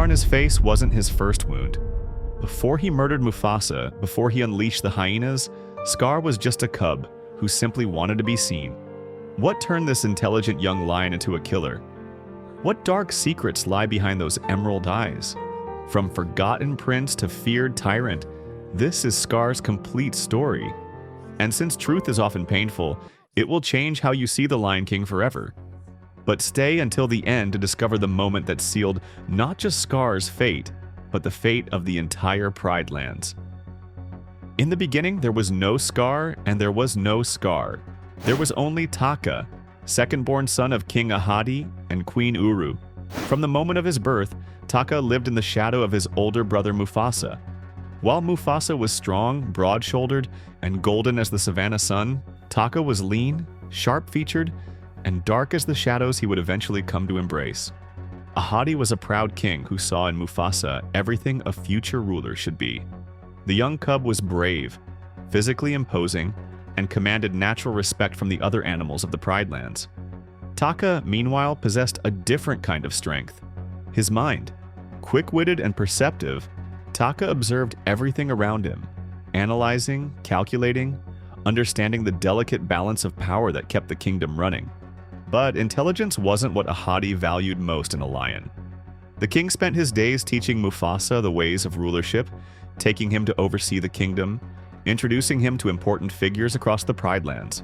scar on his face wasn't his first wound. Before he murdered Mufasa, before he unleashed the hyenas, Scar was just a cub who simply wanted to be seen. What turned this intelligent young lion into a killer? What dark secrets lie behind those emerald eyes? From forgotten prince to feared tyrant, this is Scar's complete story. And since truth is often painful, it will change how you see the Lion King forever. But stay until the end to discover the moment that sealed not just Scar's fate, but the fate of the entire Pride Lands. In the beginning, there was no Scar and there was no Scar. There was only Taka, second-born son of King Ahadi and Queen Uru. From the moment of his birth, Taka lived in the shadow of his older brother Mufasa. While Mufasa was strong, broad-shouldered, and golden as the savannah sun, Taka was lean, sharp-featured, and dark as the shadows he would eventually come to embrace. Ahadi was a proud king who saw in Mufasa everything a future ruler should be. The young cub was brave, physically imposing, and commanded natural respect from the other animals of the Pride Lands. Taka, meanwhile, possessed a different kind of strength. His mind. Quick-witted and perceptive, Taka observed everything around him, analyzing, calculating, understanding the delicate balance of power that kept the kingdom running. But intelligence wasn't what Ahadi valued most in a lion. The king spent his days teaching Mufasa the ways of rulership, taking him to oversee the kingdom, introducing him to important figures across the Pride Lands.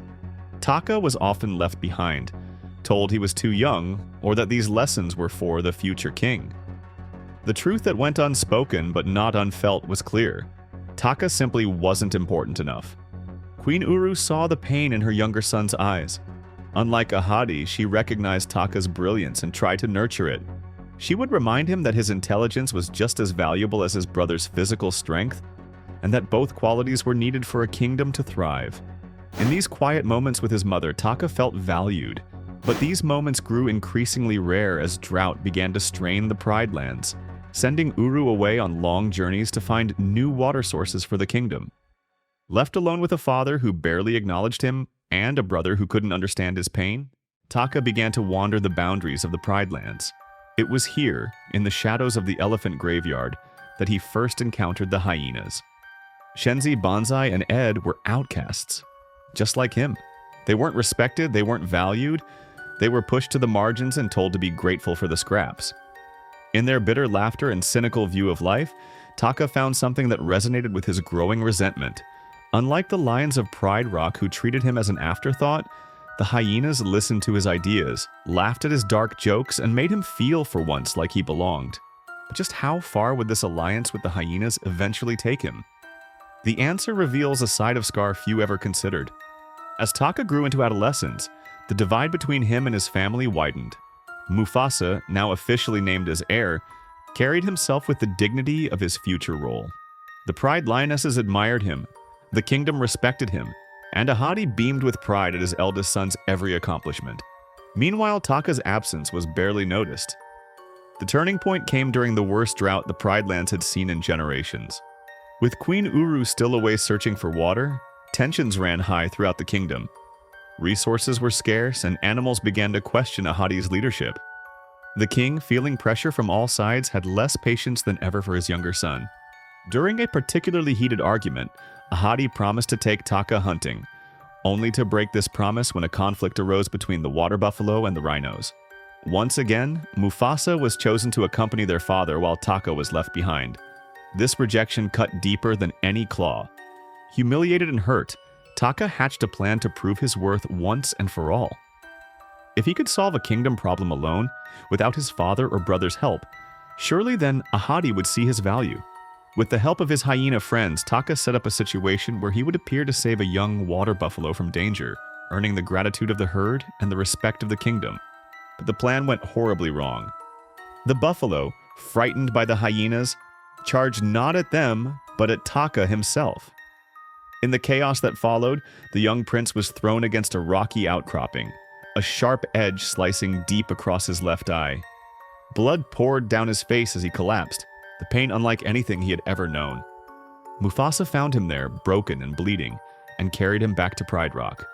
Taka was often left behind, told he was too young, or that these lessons were for the future king. The truth that went unspoken but not unfelt was clear. Taka simply wasn't important enough. Queen Uru saw the pain in her younger son's eyes. Unlike Ahadi, she recognized Taka's brilliance and tried to nurture it. She would remind him that his intelligence was just as valuable as his brother's physical strength, and that both qualities were needed for a kingdom to thrive. In these quiet moments with his mother, Taka felt valued, but these moments grew increasingly rare as drought began to strain the Pride Lands, sending Uru away on long journeys to find new water sources for the kingdom. Left alone with a father who barely acknowledged him and a brother who couldn't understand his pain, Taka began to wander the boundaries of the Pride Lands. It was here, in the shadows of the elephant graveyard, that he first encountered the hyenas. Shenzi, Banzai, and Ed were outcasts, just like him. They weren't respected, they weren't valued, they were pushed to the margins and told to be grateful for the scraps. In their bitter laughter and cynical view of life, Taka found something that resonated with his growing resentment. Unlike the lions of Pride Rock who treated him as an afterthought, the hyenas listened to his ideas, laughed at his dark jokes, and made him feel for once like he belonged. But just how far would this alliance with the hyenas eventually take him? The answer reveals a side of Scar few ever considered. As Taka grew into adolescence, the divide between him and his family widened. Mufasa, now officially named as heir, carried himself with the dignity of his future role. The Pride Lionesses admired him, the kingdom respected him, and Ahadi beamed with pride at his eldest son's every accomplishment. Meanwhile, Taka's absence was barely noticed. The turning point came during the worst drought the Pride Lands had seen in generations. With Queen Uru still away searching for water, tensions ran high throughout the kingdom. Resources were scarce, and animals began to question Ahadi's leadership. The king, feeling pressure from all sides, had less patience than ever for his younger son. During a particularly heated argument, Ahadi promised to take Taka hunting, only to break this promise when a conflict arose between the water buffalo and the rhinos. Once again, Mufasa was chosen to accompany their father while Taka was left behind. This rejection cut deeper than any claw. Humiliated and hurt, Taka hatched a plan to prove his worth once and for all. If he could solve a kingdom problem alone, without his father or brother's help, surely then Ahadi would see his value. With the help of his hyena friends, Taka set up a situation where he would appear to save a young water buffalo from danger, earning the gratitude of the herd and the respect of the kingdom. But the plan went horribly wrong. The buffalo, frightened by the hyenas, charged not at them, but at Taka himself. In the chaos that followed, the young prince was thrown against a rocky outcropping, a sharp edge slicing deep across his left eye. Blood poured down his face as he collapsed, the pain unlike anything he had ever known. Mufasa found him there, broken and bleeding, and carried him back to Pride Rock.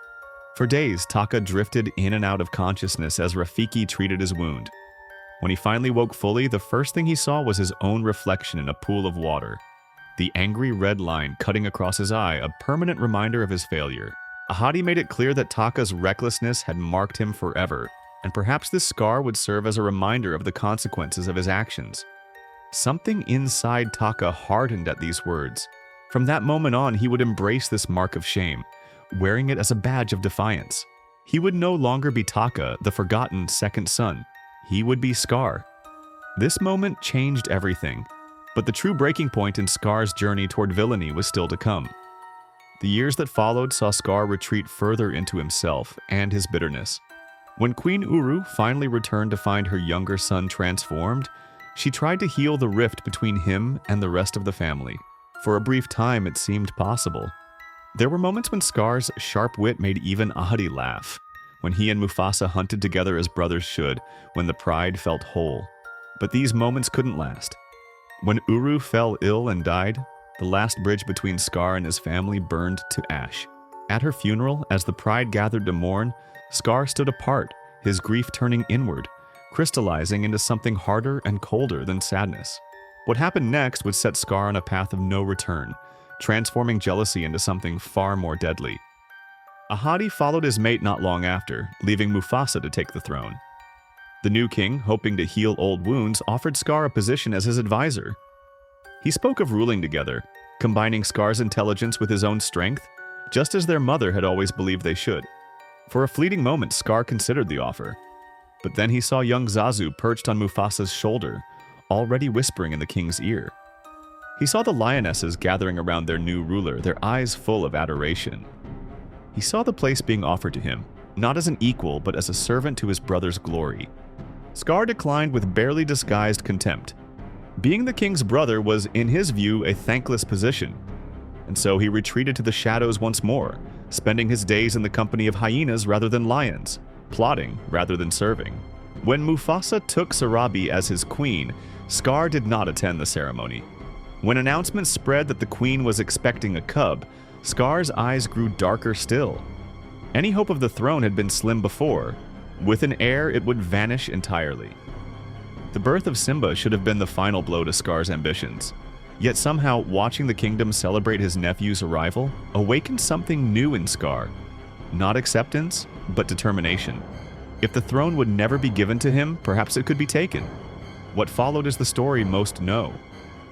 For days, Taka drifted in and out of consciousness as Rafiki treated his wound. When he finally woke fully, the first thing he saw was his own reflection in a pool of water. The angry red line cutting across his eye, a permanent reminder of his failure. Ahadi made it clear that Taka's recklessness had marked him forever, and perhaps this scar would serve as a reminder of the consequences of his actions. Something inside Taka hardened at these words. From that moment on, he would embrace this mark of shame, wearing it as a badge of defiance. He would no longer be Taka, the forgotten second son. He would be Scar. This moment changed everything, but the true breaking point in Scar's journey toward villainy was still to come. The years that followed saw Scar retreat further into himself and his bitterness. When Queen Uru finally returned to find her younger son transformed, she tried to heal the rift between him and the rest of the family. For a brief time, it seemed possible. There were moments when Scar's sharp wit made even Ahadi laugh, when he and Mufasa hunted together as brothers should, when the pride felt whole. But these moments couldn't last. When Uru fell ill and died, the last bridge between Scar and his family burned to ash. At her funeral, as the pride gathered to mourn, Scar stood apart, his grief turning inward, crystallizing into something harder and colder than sadness. What happened next would set Scar on a path of no return, transforming jealousy into something far more deadly. Ahadi followed his mate not long after, leaving Mufasa to take the throne. The new king, hoping to heal old wounds, offered Scar a position as his advisor. He spoke of ruling together, combining Scar's intelligence with his own strength, just as their mother had always believed they should. For a fleeting moment, Scar considered the offer. But then he saw young Zazu perched on Mufasa's shoulder, already whispering in the king's ear. He saw the lionesses gathering around their new ruler, their eyes full of adoration. He saw the place being offered to him, not as an equal, but as a servant to his brother's glory. Scar declined with barely disguised contempt. Being the king's brother was, in his view, a thankless position, and so he retreated to the shadows once more, spending his days in the company of hyenas rather than lions, plotting rather than serving. When Mufasa took Sarabi as his queen, Scar did not attend the ceremony. When announcements spread that the queen was expecting a cub, Scar's eyes grew darker still. Any hope of the throne had been slim before. With an heir, it would vanish entirely. The birth of Simba should have been the final blow to Scar's ambitions. Yet somehow, watching the kingdom celebrate his nephew's arrival awakened something new in Scar. Not acceptance, but determination. If the throne would never be given to him, perhaps it could be taken. What followed is the story most know.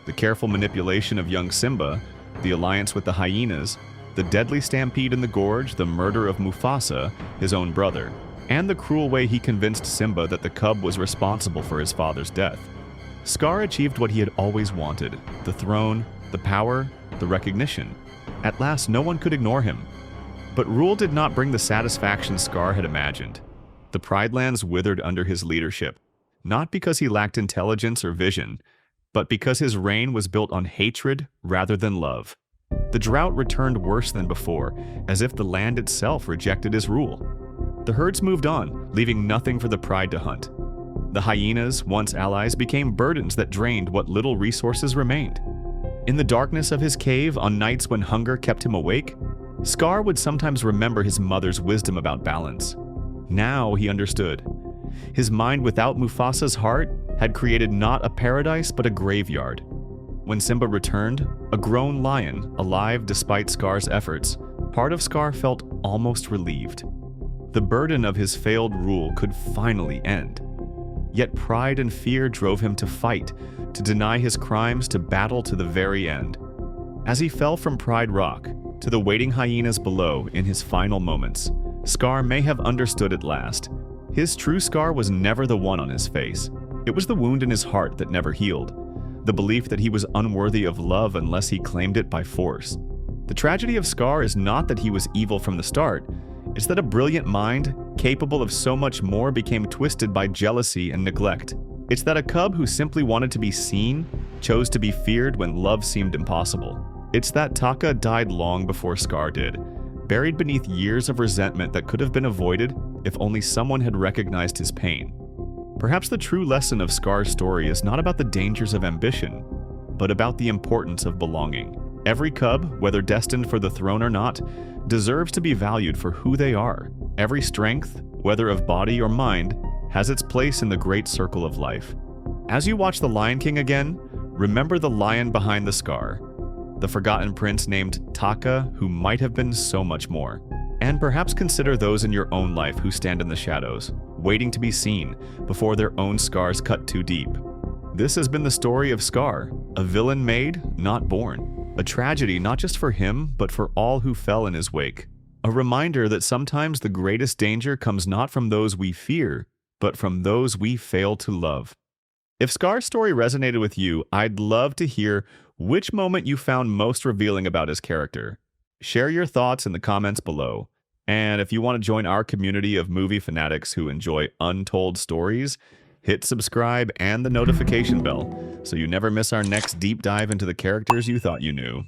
The careful manipulation of young Simba, the alliance with the hyenas, the deadly stampede in the gorge, the murder of Mufasa, his own brother, and the cruel way he convinced Simba that the cub was responsible for his father's death. Scar achieved what he had always wanted: the throne, the power, the recognition. At last, no one could ignore him. But rule did not bring the satisfaction Scar had imagined. The Pridelands withered under his leadership, not because he lacked intelligence or vision, but because his reign was built on hatred rather than love. The drought returned worse than before, as if the land itself rejected his rule. The herds moved on, leaving nothing for the pride to hunt. The hyenas, once allies, became burdens that drained what little resources remained. In the darkness of his cave, on nights when hunger kept him awake, Scar would sometimes remember his mother's wisdom about balance. Now he understood. His mind without Mufasa's heart had created not a paradise but a graveyard. When Simba returned, a grown lion, alive despite Scar's efforts, part of Scar felt almost relieved. The burden of his failed rule could finally end. Yet pride and fear drove him to fight, to deny his crimes, to battle to the very end. As he fell from Pride Rock to the waiting hyenas below in his final moments, Scar may have understood at last. His true scar was never the one on his face. It was the wound in his heart that never healed, the belief that he was unworthy of love unless he claimed it by force. The tragedy of Scar is not that he was evil from the start. It's that a brilliant mind, capable of so much more, became twisted by jealousy and neglect. It's that a cub who simply wanted to be seen chose to be feared when love seemed impossible. It's that Taka died long before Scar did, buried beneath years of resentment that could have been avoided if only someone had recognized his pain. Perhaps the true lesson of Scar's story is not about the dangers of ambition, but about the importance of belonging. Every cub, whether destined for the throne or not, deserves to be valued for who they are. Every strength, whether of body or mind, has its place in the great circle of life. As you watch The Lion King again, remember the lion behind the scar, the forgotten prince named Taka who might have been so much more. And perhaps consider those in your own life who stand in the shadows, waiting to be seen before their own scars cut too deep. This has been the story of Scar, a villain made, not born. A tragedy not just for him, but for all who fell in his wake. A reminder that sometimes the greatest danger comes not from those we fear, but from those we fail to love. If Scar's story resonated with you, I'd love to hear which moment you found most revealing about his character. Share your thoughts in the comments below. And if you want to join our community of movie fanatics who enjoy untold stories, hit subscribe and the notification bell so you never miss our next deep dive into the characters you thought you knew.